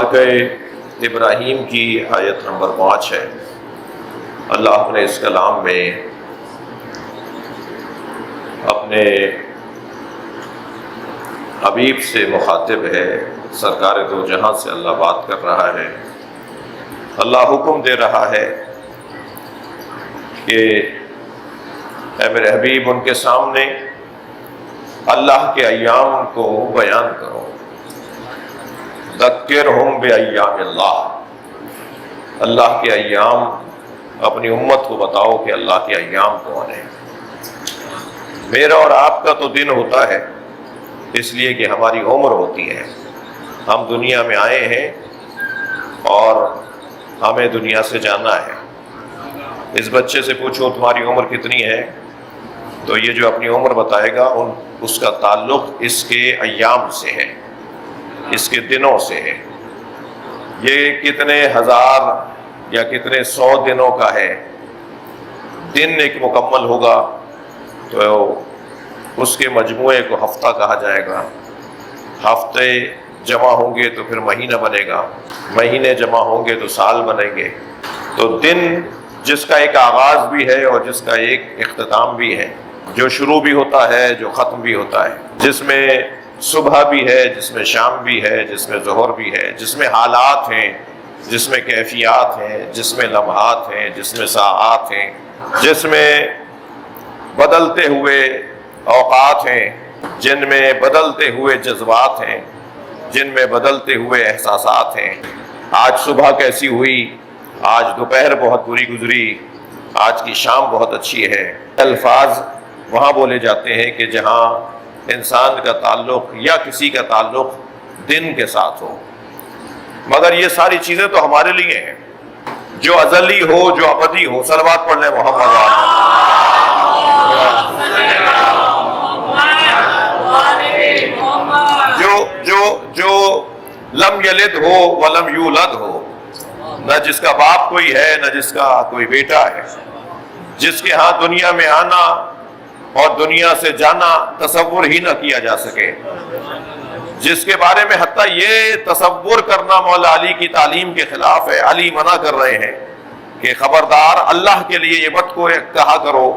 سورہ ابراہیم کی آیت نمبر 5 ہے۔ اللہ نے اس کلام میں اپنے حبیب سے مخاطب ہے، سرکار دو جہاں سے اللہ بات کر رہا ہے۔ اللہ حکم دے رہا ہے کہ اے میرے حبیب ان کے سامنے اللہ کے ایام کو بیان کرو، ذکرہم بایام اللہ، اللہ کے ایام اپنی امت کو بتاؤ کہ اللہ کے ایام کون ہیں۔ میرا اور آپ کا تو دن ہوتا ہے اس لیے کہ ہماری عمر ہوتی ہے، ہم دنیا میں آئے ہیں اور ہمیں دنیا سے جانا ہے۔ اس بچے سے پوچھو تمہاری عمر کتنی ہے تو یہ جو اپنی عمر بتائے گا اس کا تعلق اس کے ایام سے ہے، اس کے دنوں سے ہے۔ یہ کتنے ہزار یا کتنے 100 دنوں کا ہے، دن ایک مکمل ہوگا تو اس کے مجموعے کو ہفتہ کہا جائے گا، ہفتے جمع ہوں گے تو پھر مہینہ بنے گا، مہینے جمع ہوں گے تو سال بنیں گے۔ تو دن جس کا ایک آغاز بھی ہے اور جس کا ایک اختتام بھی ہے، جو شروع بھی ہوتا ہے جو ختم بھی ہوتا ہے، جس میں صبح بھی ہے، جس میں شام بھی ہے، جس میں ظہر بھی ہے، جس میں حالات ہیں، جس میں کیفیات ہیں، جس میں لمحات ہیں، جس میں ساعات ہیں، جس میں بدلتے ہوئے اوقات ہیں، جن میں بدلتے ہوئے جذبات ہیں، جن میں بدلتے ہوئے احساسات ہیں۔ آج صبح کیسی ہوئی، آج دوپہر بہت بری گزری، آج کی شام بہت اچھی ہے۔ الفاظ وہاں بولے جاتے ہیں کہ جہاں انسان کا تعلق یا کسی کا تعلق دن کے ساتھ ہو، مگر یہ ساری چیزیں تو ہمارے لیے ہیں، جو ازلی ہو جو ابدی ہو۔ صلوات پڑھ لیں محمد۔ جو لم یلد ہو ولم یولد ہو، نہ جس کا باپ کوئی ہے نہ جس کا کوئی بیٹا ہے، جس کے ہاں دنیا میں آنا اور دنیا سے جانا تصور ہی نہ کیا جا سکے، جس کے بارے میں حتیٰ یہ تصور کرنا مولا علی کی تعلیم کے خلاف ہے۔ علی منع کر رہے ہیں کہ خبردار اللہ کے لیے یہ مت کو کہا کرو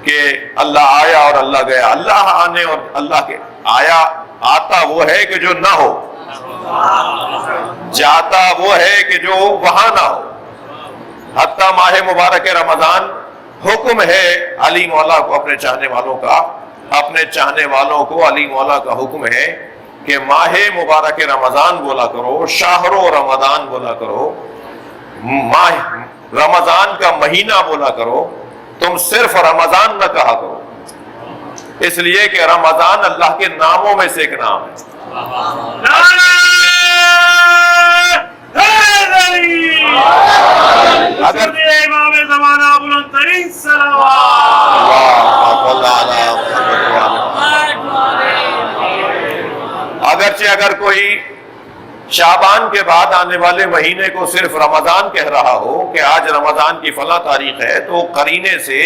کہ اللہ آیا اور اللہ گیا۔ اللہ آنے اور اللہ کے آتا وہ ہے کہ جو نہ ہو، جاتا وہ ہے کہ جو وہاں نہ ہو۔ حتیٰ ماہ مبارک رمضان حکم ہے علی مولا کو، اپنے چاہنے والوں کو علی مولا کا حکم ہے کہ ماہ مبارک رمضان بولا کرو، شہر رمضان بولا کرو، ماہ رمضان کا مہینہ بولا کرو، تم صرف رمضان نہ کہا کرو، اس لیے کہ رمضان اللہ کے ناموں میں سے ایک نام ہے۔ اگر امام زمانہ بلند ترین اگرچہ اگر کوئی شعبان کے بعد آنے والے مہینے کو صرف رمضان کہہ رہا ہو کہ آج رمضان کی فلاں تاریخ ہے، تو قرینے سے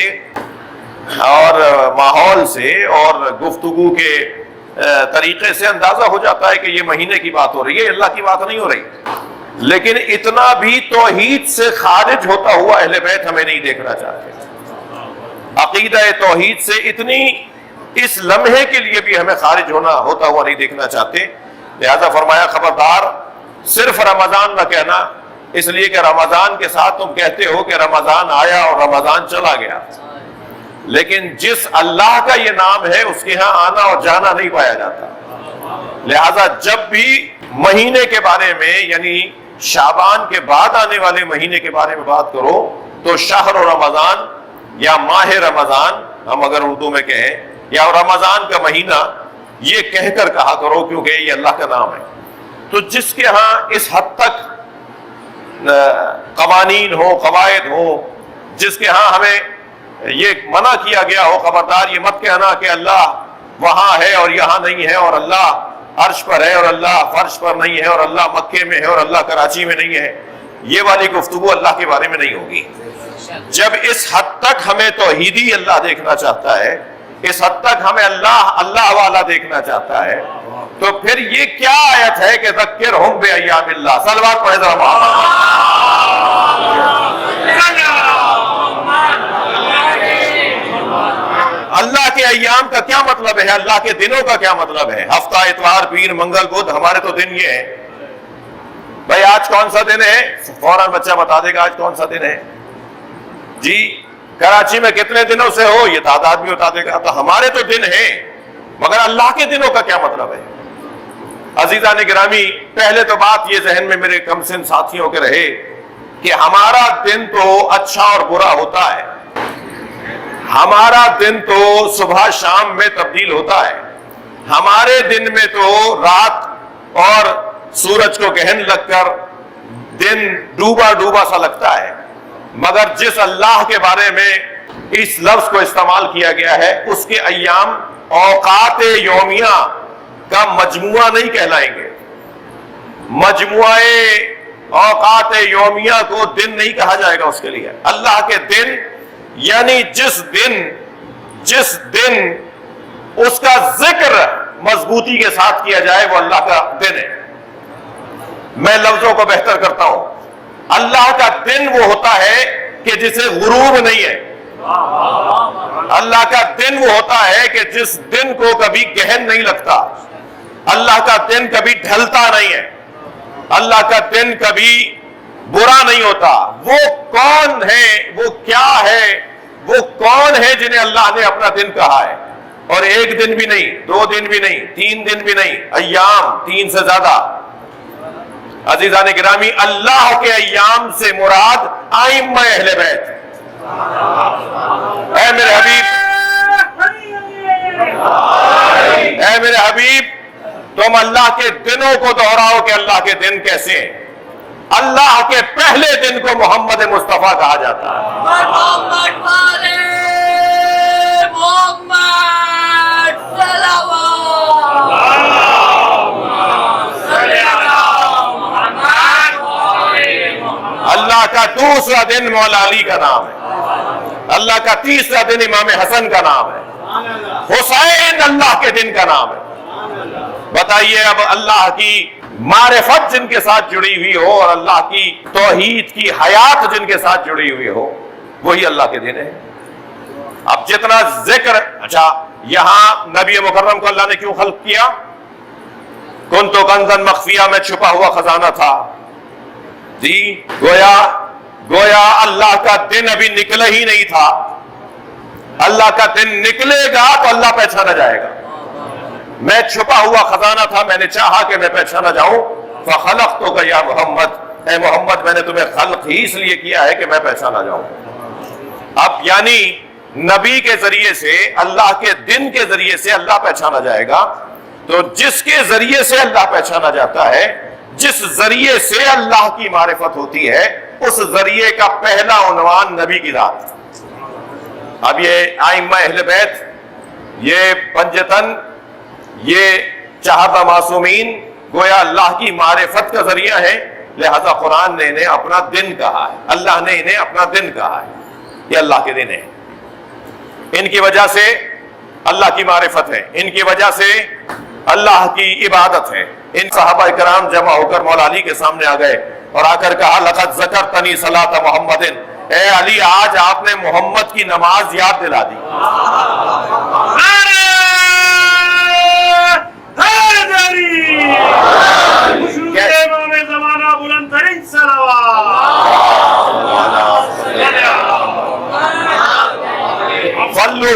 اور ماحول سے اور گفتگو کے طریقے سے اندازہ ہو جاتا ہے کہ یہ مہینے کی بات ہو رہی ہے، اللہ کی بات نہیں ہو رہی۔ لیکن اتنا بھی توحید سے خارج ہوتا ہوا اہل بیت ہمیں نہیں دیکھنا چاہتے، عقیدہ توحید سے اتنی اس لمحے کے لیے بھی ہمیں خارج ہوتا ہوا نہیں دیکھنا چاہتے۔ لہذا فرمایا خبردار صرف رمضان نہ کہنا، اس لیے کہ رمضان کے ساتھ تم کہتے ہو کہ رمضان آیا اور رمضان چلا گیا، لیکن جس اللہ کا یہ نام ہے اس کے ہاں آنا اور جانا نہیں پایا جاتا۔ لہذا جب بھی مہینے کے بارے میں، یعنی شعبان کے بعد آنے والے مہینے کے بارے میں بات کرو تو شہر رمضان یا ماہ رمضان ہم اگر اردو میں کہیں، یا رمضان کا مہینہ، یہ کہہ کر کہا کرو کیونکہ یہ اللہ کا نام ہے۔ تو جس کے ہاں اس حد تک قوانین ہو، قواعد ہو، جس کے ہاں ہمیں یہ منع کیا گیا ہو خبردار یہ مت کہنا کہ اللہ وہاں ہے اور یہاں نہیں ہے، اور اللہ عرش پر ہے اور اللہ فرش پر نہیں ہے، اور اللہ مکے میں ہے اور اللہ کراچی میں نہیں ہے، یہ والی گفتگو اللہ کے بارے میں نہیں ہوگی۔ جب اس حد تک ہمیں توحیدی اللہ دیکھنا چاہتا ہے، اس حد تک ہمیں اللہ والا دیکھنا چاہتا ہے، تو پھر یہ کیا آیت ہے کہ ذکرہم بایام اللہ؟ صلوات پڑھے ذرا اللہ کے ایام کا کیا مطلب ہے؟ اللہ کے دنوں کا کیا مطلب ہے؟ ہفتہ، اتوار، پیر، منگل، بدھ، ہمارے تو دن یہ ہے. بھائی آج کون سا دن ہے؟ فوراً بچہ بتا دے گا آج کون سا دن ہے. جی کراچی میں کتنے دنوں سے ہو یہ تعداد بھی بتا دے گا. تو ہمارے تو دن ہیں، مگر اللہ کے دنوں کا کیا مطلب ہے؟ عزیزان گرامی، پہلے تو بات یہ ذہن میں میرے کم سن ساتھیوں کے رہے کہ ہمارا دن تو اچھا اور برا ہوتا ہے. ہمارا دن تو صبح شام میں تبدیل ہوتا ہے. ہمارے دن میں تو رات اور سورج کو گہن لگ کر دن ڈوبا ڈوبا سا لگتا ہے. مگر جس اللہ کے بارے میں اس لفظ کو استعمال کیا گیا ہے اس کے ایام اوقات یومیہ کا مجموعہ نہیں کہلائیں گے. مجموعہ اوقات یومیہ کو دن نہیں کہا جائے گا اس کے لیے. اللہ کے دن یعنی جس دن اس کا ذکر مضبوطی کے ساتھ کیا جائے وہ اللہ کا دن ہے. میں لفظوں کو بہتر کرتا ہوں. اللہ کا دن وہ ہوتا ہے کہ جسے غروب نہیں ہے. اللہ کا دن وہ ہوتا ہے کہ جس دن کو کبھی گہن نہیں لگتا. اللہ کا دن کبھی ڈھلتا نہیں ہے. اللہ کا دن کبھی برا نہیں ہوتا. وہ کون ہے، وہ کیا ہے، وہ کون ہے جنہیں اللہ نے اپنا دن کہا ہے؟ اور ایک دن بھی نہیں، 2 دن بھی نہیں، 3 دن بھی نہیں، ایام 3 سے زیادہ. عزیزان گرامی، اللہ کے ایام سے مراد ائمہ اہل بیت. اے میرے حبیب تم اللہ کے دنوں کو دہراؤ کہ اللہ کے دن کیسے ہیں. اللہ کے پہلے دن کو محمد مصطفیٰ کہا جاتا ہے. اللہ کا دوسرا دن مولا علی کا نام ہے. اللہ کا تیسرا دن امام حسن کا نام ہے. حسین اللہ کے دن کا نام ہے. بتائیے اب اللہ کی معرفت جن کے ساتھ جڑی ہوئی ہو اور اللہ کی توحید کی حیات جن کے ساتھ جڑی ہوئی ہو وہی اللہ کے دن ہے. اب جتنا ذکر، اچھا یہاں نبی مکرم کو اللہ نے کیوں خلق کیا؟ کنتو کنزن مخفیہ، میں چھپا ہوا خزانہ تھا. جی گویا اللہ کا دن ابھی نکلا ہی نہیں تھا. اللہ کا دن نکلے گا تو اللہ پہچانا جائے گا. میں چھپا ہوا خزانہ تھا، میں نے چاہا کہ میں پہچانا جاؤں. فخلقتک یا محمد، اے محمد میں نے تمہیں خلق ہی اس لیے کیا ہے کہ میں پہچانا جاؤں. اب یعنی نبی کے ذریعے سے، اللہ کے دن کے ذریعے سے اللہ پہچانا جائے گا. تو جس کے ذریعے سے اللہ پہچانا جاتا ہے، جس ذریعے سے اللہ کی معرفت ہوتی ہے، اس ذریعے کا پہلا عنوان نبی کی ذات. اب یہ ائمہ اہل بیت، یہ پنجتن، یہ چہارہ معصومین گویا اللہ کی معرفت کا ذریعہ ہے. لہذا قرآن نے انہیں اپنا دن کہا ہے. اللہ نے انہیں اپنا دن کہا ہے. یہ اللہ کے دن ہے. ان کی وجہ سے اللہ کی معرفت ہے، ان کی وجہ سے اللہ کی عبادت ہے. ان صحابہ کرام جمع ہو کر مولا علی کے سامنے آ گئے اور آ کر کہا لقد ذکرتنی صلاۃ محمد، اے علی آج آپ نے محمد کی نماز یاد دلا دی.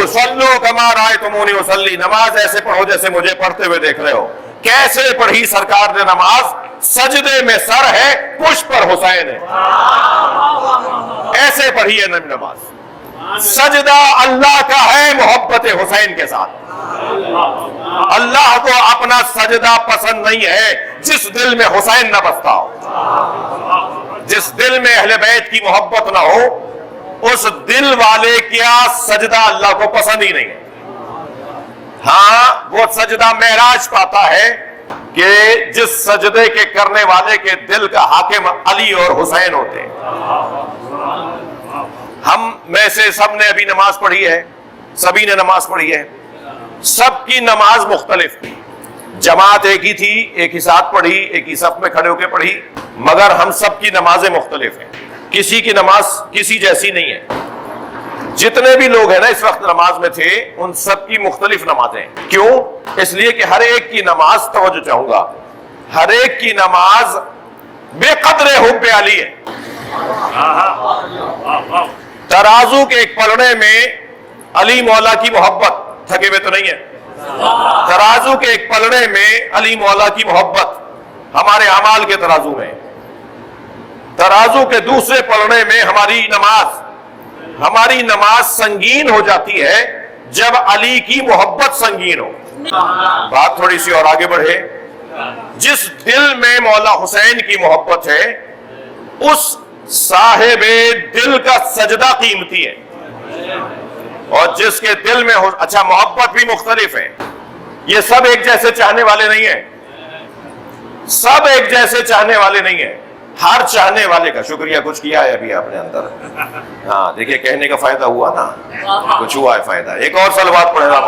صلو کما رأیتمونی اصلی، نماز ایسے پڑھو جیسے مجھے پڑھتے ہوئے دیکھ رہے ہو. کیسے پڑھی سرکار نے نماز؟ سجدے میں سر ہے، پشت پر حسین ہے. ایسے پڑھی ہے نماز. سجدہ اللہ کا ہے محبت حسین کے ساتھ. اللہ کو اپنا سجدہ پسند نہیں ہے جس دل میں حسین نہ بستا ہو. جس دل میں اہل بیت کی محبت نہ ہو اس دل والے کیا سجدہ اللہ کو پسند ہی نہیں ہے. ہاں وہ سجدہ معراج پاتا ہے کہ جس سجدے کے کرنے والے کے دل کا حاکم علی اور حسین ہوتے ہیں. ہم میں سے سب نے ابھی نماز پڑھی ہے، سبھی نے نماز پڑھی ہے، سب کی نماز مختلف تھی. جماعت ایک ہی تھی، ایک ہی ساتھ پڑھی، ایک ہی صف میں کھڑے ہو کے پڑھی، مگر ہم سب کی نمازیں مختلف ہیں، کسی کی نماز کسی جیسی نہیں ہے۔ جتنے بھی لوگ ہیں نا اس وقت نماز میں تھے، ان سب کی مختلف نمازیں ہیں۔ کیوں؟ اس لیے کہ ہر ایک کی نماز، توجہ چاہوں گا، ہر ایک کی نماز بے قدر حب علی ہے۔ ترازو کے ایک پلڑے میں علی مولا کی محبت، تھکے ہوئے تو نہیں ہے، ترازو کے ایک پلڑے میں علی مولا کی محبت ہمارے اعمال کے ترازو میں، ترازو کے دوسرے پلڑے میں ہماری نماز سنگین ہو جاتی ہے جب علی کی محبت سنگین ہو۔ بات تھوڑی سی اور آگے بڑھے، جس دل میں مولا حسین کی محبت ہے اس صاحب دل کا سجدہ قیمتی ہے، اور جس کے دل میں اچھا محبت بھی مختلف ہے، یہ سب ایک جیسے چاہنے والے نہیں ہیں، سب ایک جیسے چاہنے والے نہیں ہیں، ہر چاہنے والے کا شکریہ کچھ کیا ہے ابھی آپ نے اندر، ہاں دیکھیں کہنے کا فائدہ ہوا نا، کچھ ہوا ہے فائدہ۔ ایک اور صلوات پڑھے گا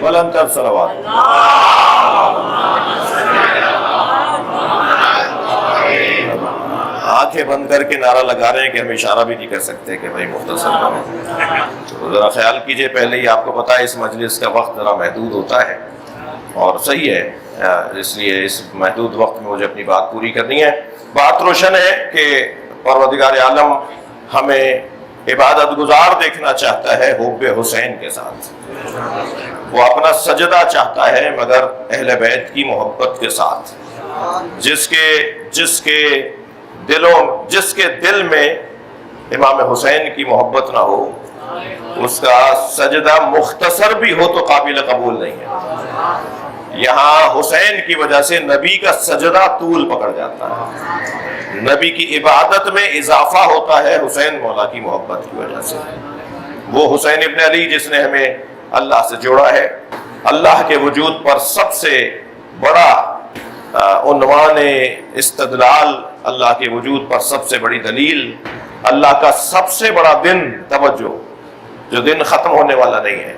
بلند صلوات۔ آنکھیں بند کر کے نعرہ لگا رہے ہیں کہ ہم اشارہ بھی نہیں کر سکتے کہ بھائی مختصر تو ذرا خیال کیجئے، پہلے ہی آپ کو پتا ہے اس مجلس کا وقت ذرا محدود ہوتا ہے، اور صحیح ہے، اس لیے اس محدود وقت میں مجھے اپنی بات پوری کرنی ہے۔ بات روشن ہے کہ پروردگار عالم ہمیں عبادت گزار دیکھنا چاہتا ہے حب حسین کے ساتھ، وہ اپنا سجدہ چاہتا ہے مگر اہل بیت کی محبت کے ساتھ، جس کے دل میں امام حسین کی محبت نہ ہو، اس کا سجدہ مختصر بھی ہو تو قابل قبول نہیں ہے۔ یہاں حسین کی وجہ سے نبی کا سجدہ طول پکڑ جاتا ہے، نبی کی عبادت میں اضافہ ہوتا ہے حسین مولا کی محبت کی وجہ سے۔ وہ حسین ابن علی جس نے ہمیں اللہ سے جوڑا ہے، اللہ کے وجود پر سب سے بڑا عنوان استدلال، اللہ کے وجود پر سب سے بڑی دلیل، اللہ کا سب سے بڑا دن، توجہ، جو دن ختم ہونے والا نہیں ہے،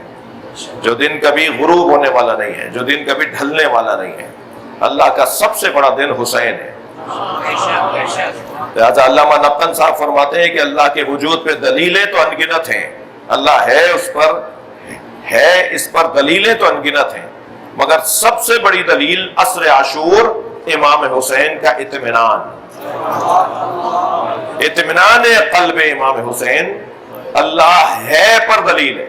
جو دن کبھی غروب ہونے والا نہیں ہے، جو دن کبھی ڈھلنے والا نہیں ہے، اللہ کا سب سے بڑا دن حسین ہے۔ لہذا علامہ نقن صاحب فرماتے ہیں کہ اللہ کے وجود پہ دلیلیں تو انگنت ہیں، اللہ ہے اس پر دلیلیں تو انگنت ہیں، مگر سب سے بڑی دلیل عصر عاشور امام حسین کا اطمینان قلب امام حسین، اللہ ہے پر دلیل ہے،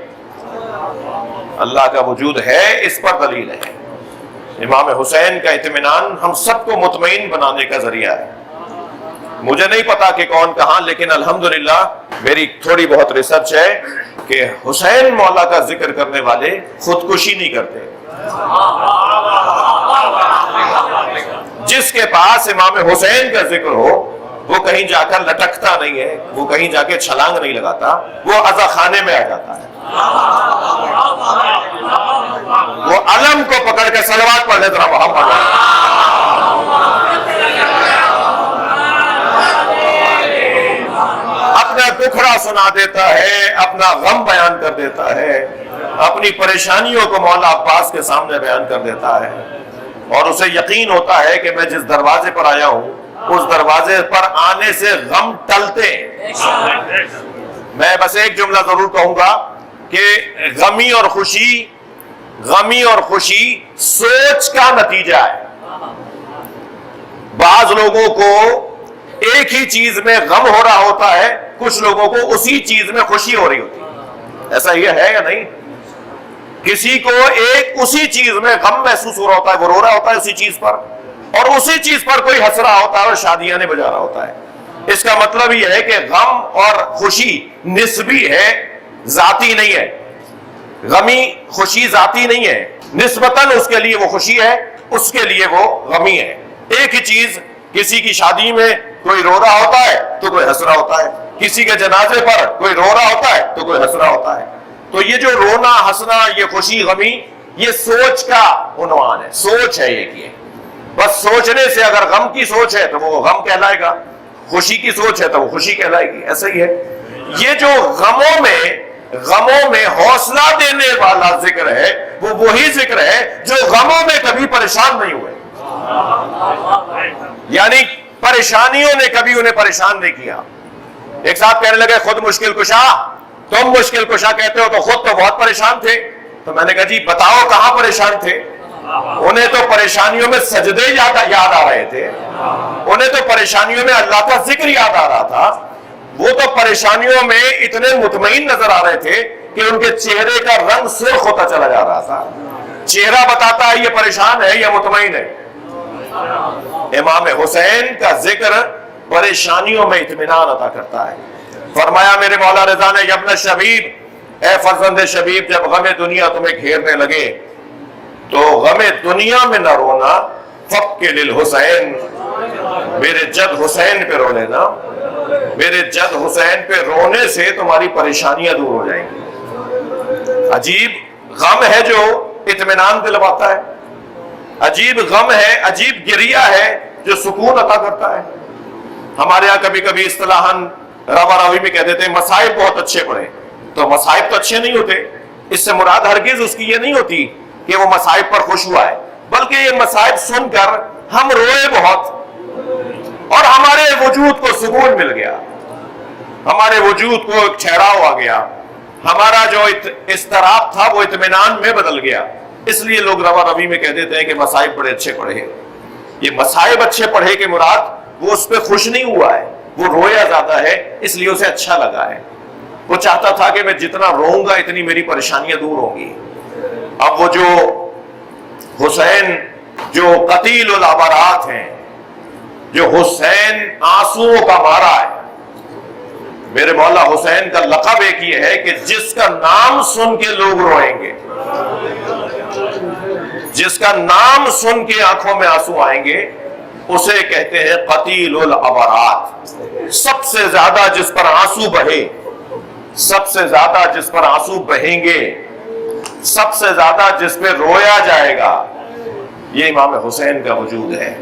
اللہ کا وجود ہے اس پر دلیل ہے۔ امام حسین کا اطمینان ہم سب کو مطمئن بنانے کا ذریعہ ہے۔ مجھے نہیں پتا کہ کون کہاں، لیکن الحمدللہ میری تھوڑی بہت ریسرچ ہے کہ حسین مولا کا ذکر کرنے والے خودکشی نہیں کرتے۔ جس کے پاس امام حسین کا ذکر ہو وہ کہیں جا کر لٹکتا نہیں ہے، وہ کہیں جا کے چھلانگ نہیں لگاتا، وہ عزا خانے میں آ جاتا ہے، وہ علم کو پکڑ کے صلوات پڑھ لیتا محمد، اپنا دکھڑا سنا دیتا ہے، اپنا غم بیان کر دیتا ہے، اپنی پریشانیوں کو مولا عباس کے سامنے بیان کر دیتا ہے، اور اسے یقین ہوتا ہے کہ میں جس دروازے پر آیا ہوں اس دروازے پر آنے سے غم ٹلتے۔ میں بس ایک جملہ ضرور کہوں گا کہ غمی اور خوشی سوچ کا نتیجہ ہے۔ بعض لوگوں کو ایک ہی چیز میں غم ہو رہا ہوتا ہے، کچھ لوگوں کو اسی چیز میں خوشی ہو رہی ہوتی ہے، ایسا یہ ہے یا نہیں؟ کسی کو ایک اسی چیز میں غم محسوس ہو رہا ہوتا ہے، وہ رو رہا ہوتا ہے اسی چیز پر، اور اسی چیز پر کوئی ہنس رہا ہوتا ہے اور شادیاں بجا رہا ہوتا ہے۔ اس کا مطلب یہ ہے کہ غم اور خوشی نسبی ہے، ذاتی نہیں ہے۔ غمی خوشی ذاتی نہیں ہے، نسبتاً اس کے لیے وہ خوشی ہے، اس کے لیے وہ غمی ہے۔ ایک ہی چیز، کسی کی شادی میں کوئی رو رہا ہوتا ہے تو کوئی ہنس رہا ہوتا ہے، کسی کے جنازے پر کوئی رو رہا ہوتا ہے تو کوئی ہنس رہا ہوتا ہے۔ تو یہ جو رونا، ہنسنا، یہ خوشی، غمی، یہ سوچ کا عنوان ہے، سوچ ہے یہ کہ بس سوچنے سے اگر غم کی سوچ ہے تو وہ غم کہلائے گا، خوشی کی سوچ ہے تو وہ خوشی کہلائے گی، ایسا ہی ہے۔ یہ جو غموں میں حوصلہ دینے والا ذکر ہے، وہ وہی ذکر ہے جو غموں میں کبھی پریشان نہیں ہوئے، یعنی پریشانیوں نے کبھی انہیں پریشان نہیں کیا۔ ایک صاحب کہنے لگے خود مشکل کشا، تم مشکل کشا کہتے ہو تو خود تو بہت پریشان تھے۔ تو میں نے کہا جی بتاؤ کہاں پریشان تھے؟ انہیں تو پریشانیوں میں سجدے یاد آ رہے تھے، انہیں تو پریشانیوں میں اللہ کا ذکر یاد آ رہا تھا، وہ تو پریشانیوں میں اتنے مطمئن نظر آ رہے تھے کہ ان کے چہرے کا رنگ سرخ ہوتا چلا جا رہا تھا۔ چہرہ بتاتا ہے یہ پریشان ہے یا مطمئن ہے۔ امام حسین کا ذکر پریشانیوں میں اطمینان عطا کرتا ہے۔ فرمایا میرے مولا رضا نے، ابن شبیب، اے فرزند شبیب، جب غم دنیا تمہیں گھیرنے لگے تو غم دنیا میں نہ رونا، فق للحسین، میرے جد حسین پہ رو لینا، میرے جد حسین پہ رونے سے تمہاری پریشانیاں دور ہو جائیں گی۔ عجیب غم ہے جو اطمینان دلواتا ہے، عجیب غم ہے، عجیب گریہ ہے جو سکون عطا کرتا ہے۔ ہمارے ہاں کبھی کبھی اصطلاحاً روا راوی میں کہہ دیتے ہیں مصائب بہت اچھے پڑے، تو مصائب تو اچھے نہیں ہوتے، اس سے مراد ہرگز اس کی یہ نہیں ہوتی کہ وہ مصائب پر خوش ہوا ہے، بلکہ یہ مصائب سن کر ہم روئے بہت اور ہمارے وجود کو سکون مل گیا، ہمارے وجود کو ایک ٹھہراؤ آ گیا، ہمارا جو اضطراب تھا وہ اطمینان میں بدل گیا۔ اس لیے لوگ روا روی میں کہہ دیتے ہیں کہ مصائب بڑے اچھے پڑھے ہیں۔ یہ مصائب اچھے پڑھے کے مراد وہ اس پہ خوش نہیں ہوا ہے، وہ رویا زیادہ ہے، اس لیے اسے اچھا لگا ہے۔ وہ چاہتا تھا کہ میں جتنا روؤں گا اتنی میری پریشانیاں دور ہوں گی۔ اب وہ جو حسین جو قتیل العبرات ہیں، جو حسین آنسوؤں کا مارا ہے، میرے مولا حسین کا لقب ایک یہ ہے کہ جس کا نام سن کے لوگ روئیں گے، جس کا نام سن کے آنکھوں میں آنسو آئیں گے، اسے کہتے ہیں قتیل العبرات۔ سب سے زیادہ جس پر آنسو بہے، سب سے زیادہ جس پر آنسو بہیں گے، سب سے زیادہ جس پہ رویا جائے گا، یہ امام حسین کا وجود ہے۔